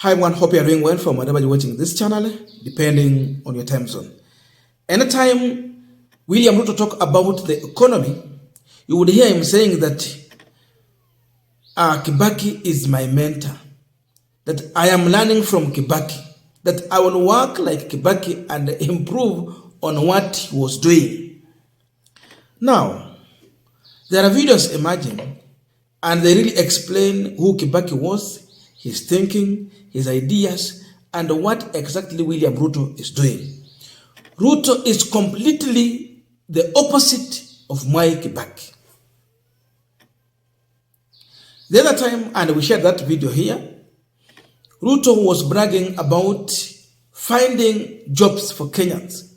Hi everyone, hope you are doing well from wherever you're watching this channel, depending on your time zone. Anytime William Ruto talk about the economy, you would hear him saying that Kibaki is my mentor, that I am learning from Kibaki, that I will work like Kibaki and improve on what he was doing. Now, there are videos emerging and they really explain who Kibaki was, his thinking, his ideas, and what exactly William Ruto is doing. Ruto is completely the opposite of Mwai Kibaki. The other time, and we shared that video here, Ruto was bragging about finding jobs for Kenyans.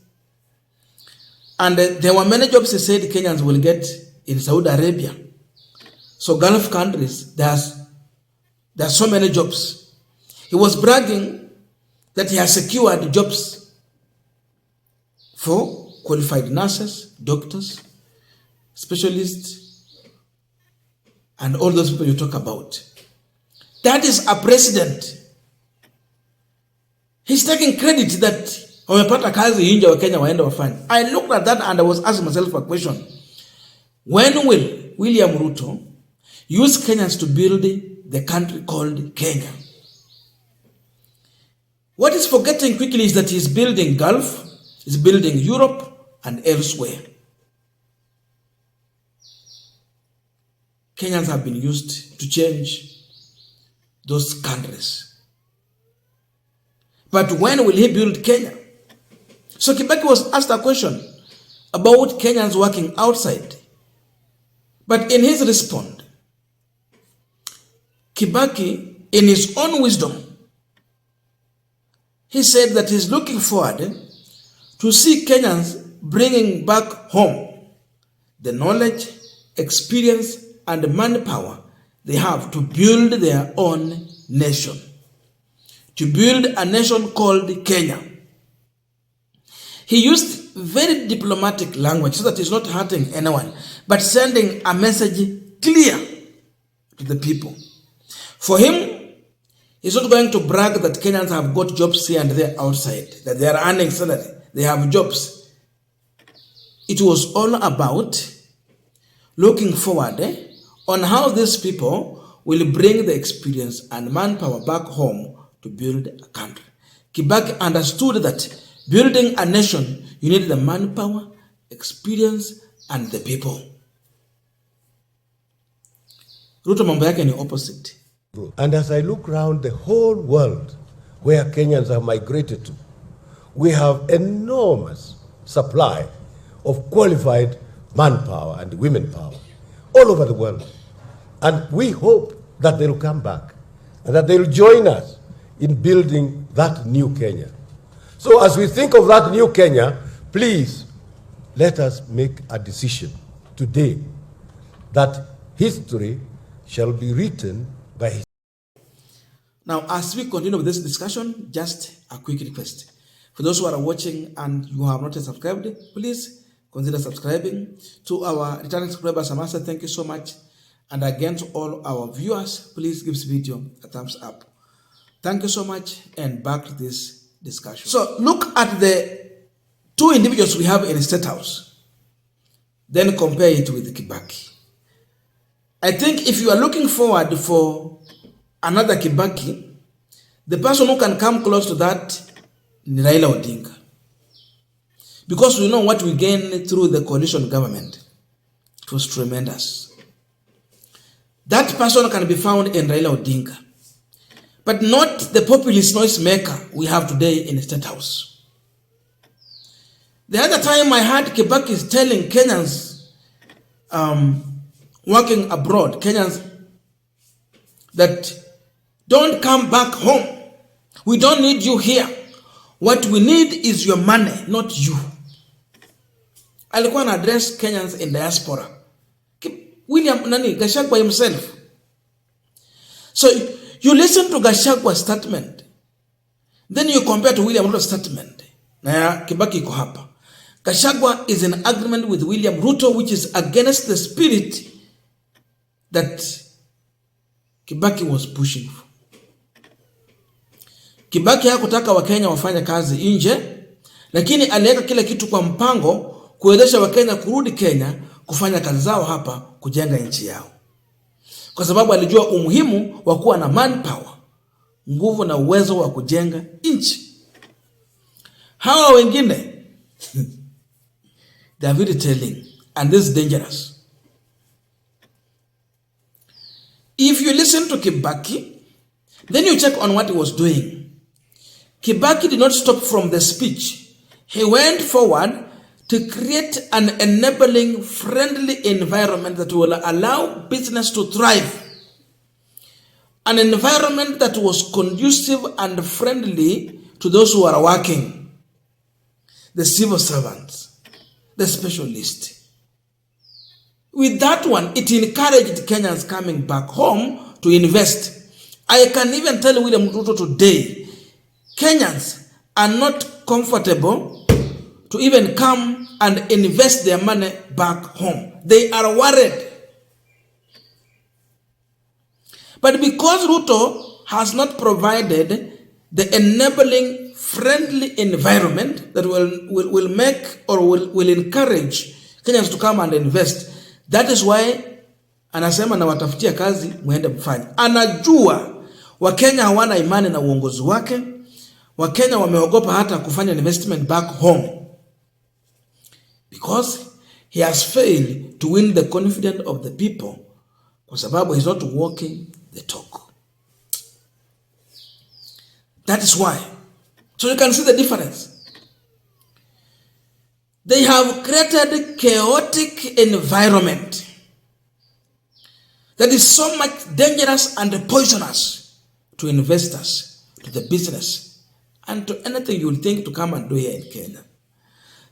And there were many jobs he said Kenyans will get in Saudi Arabia. So Gulf countries, there's so many jobs. He was bragging that he has secured jobs for qualified nurses, doctors, specialists, and all those people you talk about. That is a president. He's taking credit that wamepata kazi nje wa Kenya waende wafanye. I looked at that and I was asking myself a question. When will William Ruto use Kenyans to build the country called Kenya? What is forgetting quickly is that he's building Gulf, he's building Europe and elsewhere. Kenyans have been used to change those countries. But when will he build Kenya? So Kibaki was asked a question about Kenyans working outside. But in his response, Kibaki, in his own wisdom, he said that he's looking forward to see Kenyans bringing back home the knowledge, experience, and manpower they have to build their own nation, to build a nation called Kenya. He used very diplomatic language so that he's not hurting anyone, but sending a message clear to the people. For him, he's not going to brag that Kenyans have got jobs here and there outside, that they are earning salary, they have jobs. It was all about looking forward on how these people will bring the experience and manpower back home to build a country. Kibaki understood that building a nation, you need the manpower, experience, and the people. Ruto mambo yake ni opposite. And as I look around the whole world where Kenyans have migrated to, we have enormous supply of qualified manpower and women power all over the world. And we hope that they'll come back and that they'll join us in building that new Kenya. So as we think of that new Kenya, please let us make a decision today that history shall be written by his. Now, as we continue with this discussion, just a quick request. For those who are watching and you have not subscribed, please consider subscribing. To our returning subscribers, Samasa, thank you so much. And again, to all our viewers, please give this video a thumbs up. Thank you so much, and back to this discussion. So, look at the two individuals we have in the State House. Then compare it with Kibaki. I think if you are looking forward for another Kibaki, the person who can come close to that is Raila Odinga. Because we know what we gained through the coalition government. It was tremendous. That person can be found in Raila Odinga. But not the populist noise maker we have today in the State House. The other time I heard Kibaki is telling Kenyans working abroad, Kenyans, that don't come back home. We don't need you here. What we need is your money, not you. Alikuwa ana address Kenyans in diaspora. William Gachagua himself. So you listen to Gachagwa's statement, then you compare to William Ruto's statement. Na Kibaki iko hapa. Gachagua is in agreement with William Ruto, which is against the spirit that Kibaki was pushing for. Kibaki hakutaka Wakenya wafanye kazi nje, lakini aliweka kila kitu kwa mpango kuwezesha Wakenya kurudi Kenya kufanya kazi zao hapa, kujenga nchi yao, kwa sababu alijua umuhimu wa kuwa na manpower, nguvu na uwezo wa kujenga nchi. Hawa wengine they are very telling, and this is dangerous. If you listen to Kibaki, then you check on what he was doing. Kibaki did not stop from the speech. He went forward to create an enabling, friendly environment that will allow business to thrive. An environment that was conducive and friendly to those who are working, the civil servants, the specialists. With that one, it encouraged Kenyans coming back home to invest. I can even tell William Ruto today, Kenyans are not comfortable to even come and invest their money back home. They are worried. But because Ruto has not provided the enabling, friendly environment that will make or will encourage Kenyans to come and invest, that is why anasema na watafutia kazi muende mfanye. Anajua Wakenya hawana imani na uongozi wake. Wakenya wameogopa hata kufanya investment back home because he has failed to win the confidence of the people, kwa sababu he's not walking the talk. That is why. So you can see the difference. They have created chaotic environment that is so much dangerous and poisonous to investors, to the business, and to anything you will think to come and do here in Kenya.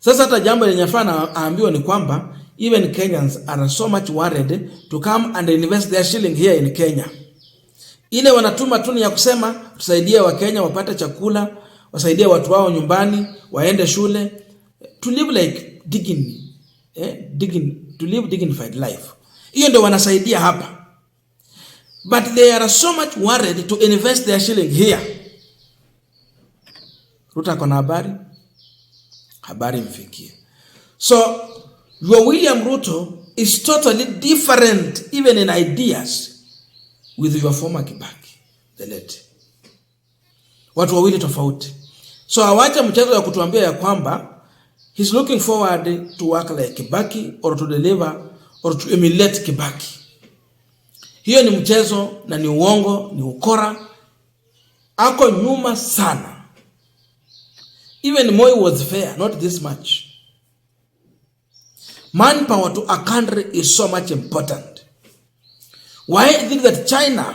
Sasa hata jambo lenye fana aambiwa ni kwamba even Kenyans are so much worried to come and invest their shilling here in Kenya. Ile wanatuma tu ya kusema tusaidie Wakenya wapate chakula, wasaidie watu wao nyumbani, waende shule, to live like to live dignified life. Hiyo ndio wanasaidia hapa. But they are so much worried to invest their shilling here. Ruto kona habari mfikie. So your William Ruto is totally different even in ideas with your former Kibaki, the late. Watu wawili tofauti. So awacha mchezo ya kutuambia ya kwamba he's looking forward to work like Kibaki or to deliver or to emulate Kibaki. Hiyo ni mchezo na ni uongo, ni ukora. Ako nyuma sana. Even Moi was fair, not this much. Manpower to a country is so much important. Why I think that China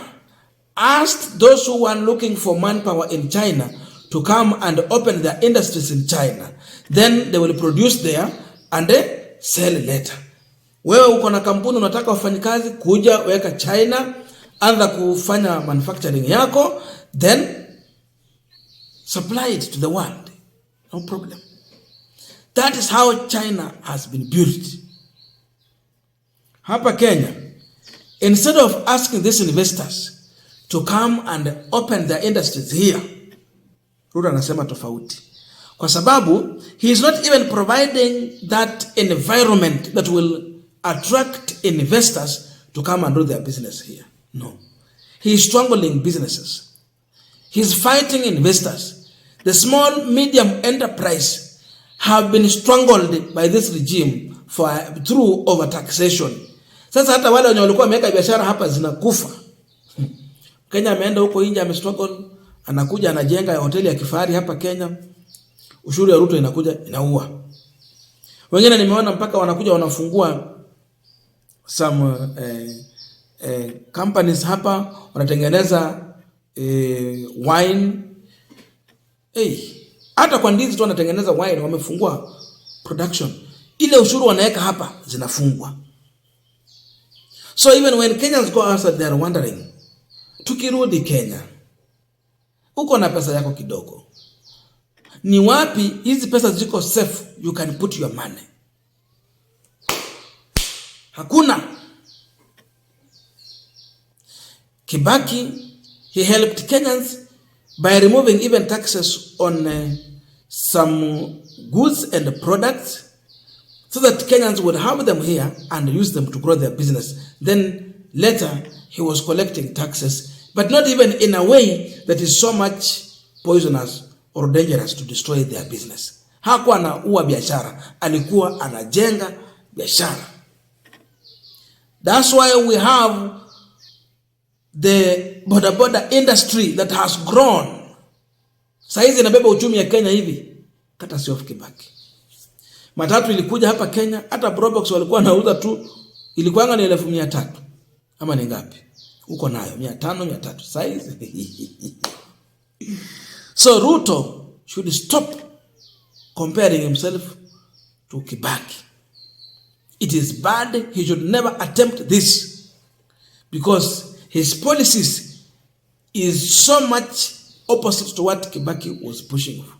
asked those who were looking for manpower in China to come and open their industries in China. Then they will produce there and they sell later. Wewe uko na kampuni unataka wafanyikazi, kuja weka China, anza kufanya manufacturing yako, then supply it to the world. No problem. That is how China has been built. Hapa Kenya, instead of asking these investors to come and open their industries here, Ruto anasema tofauti. Kwa sababu he is not even providing that environment that will attract investors to come and do their business here. No. He is strangling businesses. He is fighting investors. The small, medium enterprise have been strangled by this regime through overtaxation. Sasa hata wale wenye walikuwa wameweka biashara hapa zinakufa. Kenya ameenda huko nje amestruggle, anakuja anajenga hoteli ya kifahari hapa Kenya. Ushuru ya Ruto inakuja inaua. Wengine nimeona mpaka wanakuja wanafungua some companies hapa, wanatengeneza wine. Hata kwa ndizi tu wanatengeneza wine, wamefungua production. Ile ushuru wanaweka hapa zinafungwa. So even when Kenyans go outside, they are wondering, tukirudi Kenya, uko na pesa yako kidogo, ni wapi hizi pesa ziko safe you can put your money? Hakuna. Kibaki, he helped Kenyans by removing even taxes on some goods and products, so that Kenyans would have them here and use them to grow their business. Then later, he was collecting taxes, but not even in a way that is so much poisonous or dangerous to destroy their business. Hakuwa anaua biashara, alikuwa anajenga biashara. That's why we have the boda industry that has grown. Saizi inabeba uchumi ya Kenya hivi, kata si of Kibaki. Matatu ilikuja hapa Kenya, hata Probox walikuwa wanauza tu, ilikuwa ni 1,300. Ama ni ngapi? Uko nayo 500, 300 saizi. So Ruto should stop comparing himself to Kibaki. It is bad. He should never attempt this, because his policies is so much opposite to what Kibaki was pushing for.